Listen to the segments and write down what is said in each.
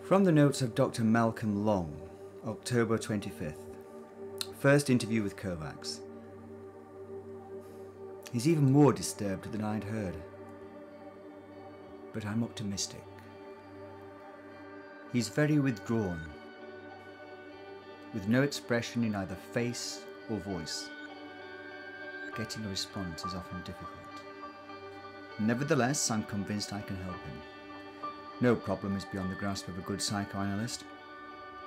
From the notes of Dr. Malcolm Long, October 25th. First interview with Kovacs. He's even more disturbed than I'd heard. But I'm optimistic. He's very withdrawn, with no expression in either face or voice. Getting a response is often difficult. Nevertheless, I'm convinced I can help him. No problem is beyond the grasp of a good psychoanalyst,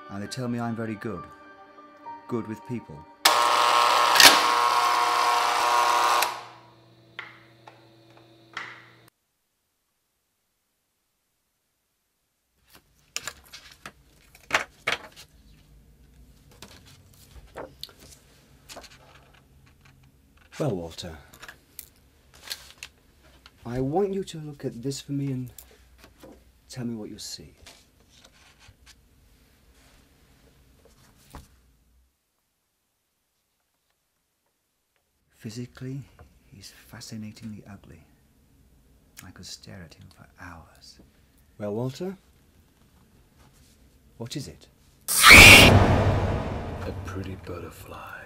and they tell me I'm very good. Good with people. Well, Walter, I want you to look at this for me and tell me what you see. Physically, he's fascinatingly ugly. I could stare at him for hours. Well, Walter, what is it? A pretty butterfly.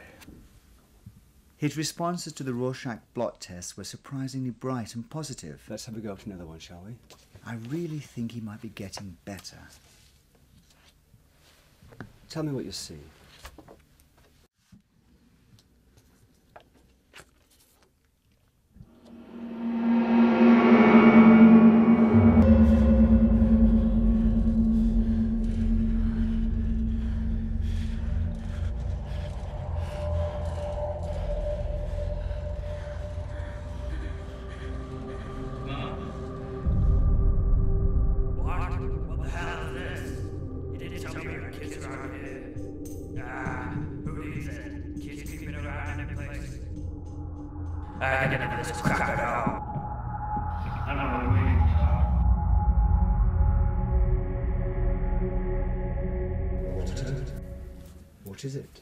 His responses to the Rorschach blot test were surprisingly bright and positive. Let's have a go at another one, shall we? I really think he might be getting better. Tell me what you see. I get into this crap at all. I don't know What is it?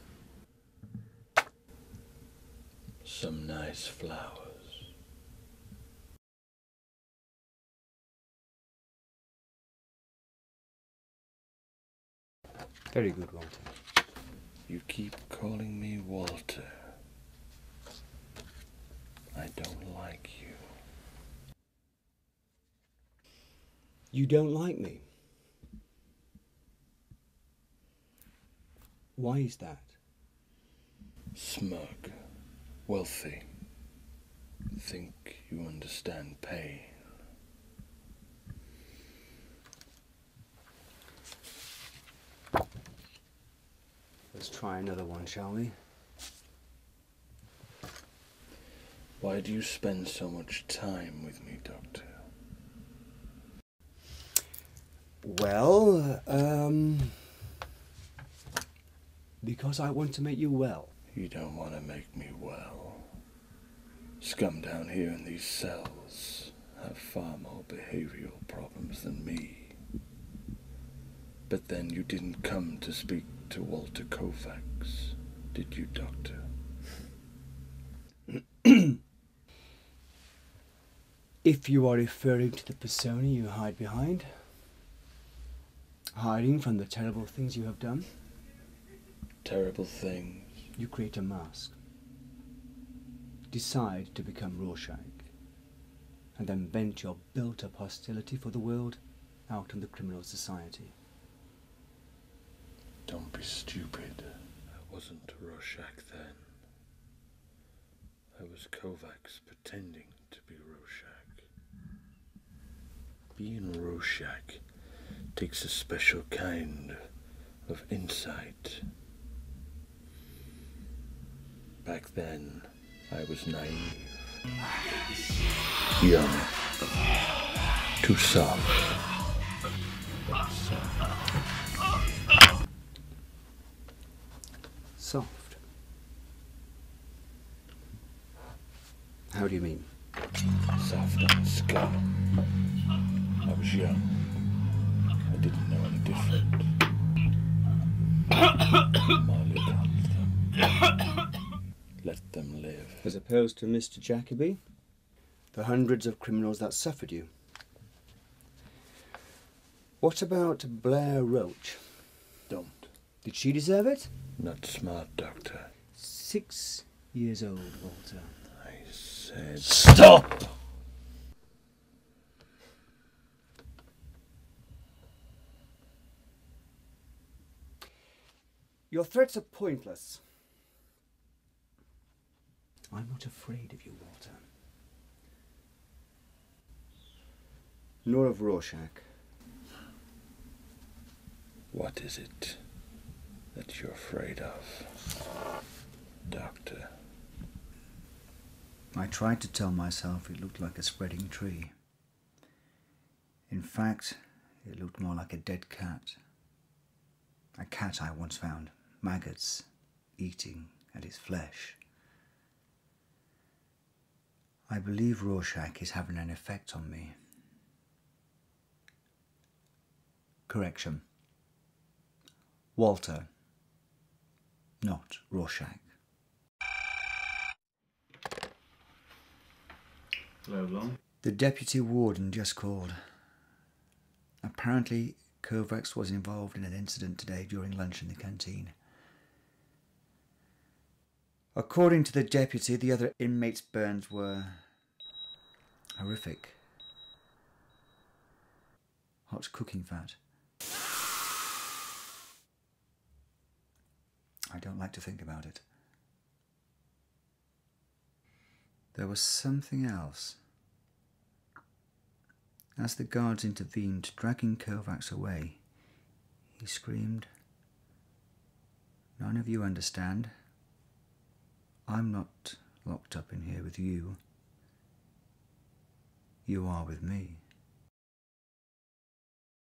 Some nice flowers. Very good, Walter. You keep calling me Walter. I don't like you. You don't like me? Why is that? Smug, wealthy. Think you understand pain. Let's try another one, shall we? Why do you spend so much time with me, Doctor? Well, because I want to make you well. You don't want to make me well. Scum down here in these cells have far more behavioral problems than me. But then you didn't come to speak to Walter Kovacs, did you, Doctor? If you are referring to the persona you hide behind, hiding from the terrible things you have done, Terrible things. you create a mask, decide to become Rorschach, and then vent your built-up hostility for the world out on the criminal society. Don't be stupid. I wasn't Rorschach then. I was Kovacs pretending to be Rorschach. Being Rorschach takes a special kind of insight. Back then, I was naive, young, too soft. Soft? How do you mean? Soft on scum. I was young. I didn't know any different. Molly got them. Let them live. As opposed to Mr. Jacoby, the hundreds of criminals that suffered you. What about Blair Roach? Don't. Did she deserve it? Not smart, Doctor. 6 years old, Walter. I said... Stop! Your threats are pointless. I'm not afraid of you, Walter. Nor of Rorschach. What is it that you're afraid of, Doctor? I tried to tell myself it looked like a spreading tree. In fact, it looked more like a dead cat. A cat I once found maggots eating at its flesh. I believe Rorschach is having an effect on me. Correction. Walter, not Rorschach. Hello, Long. The deputy warden just called. Apparently, Kovacs was involved in an incident today during lunch in the canteen. According to the deputy, the other inmates' burns were horrific. Hot cooking fat. I don't like to think about it. There was something else. As the guards intervened, dragging Kovacs away, he screamed, "None of you understand. I'm not locked up in here with you. You are with me."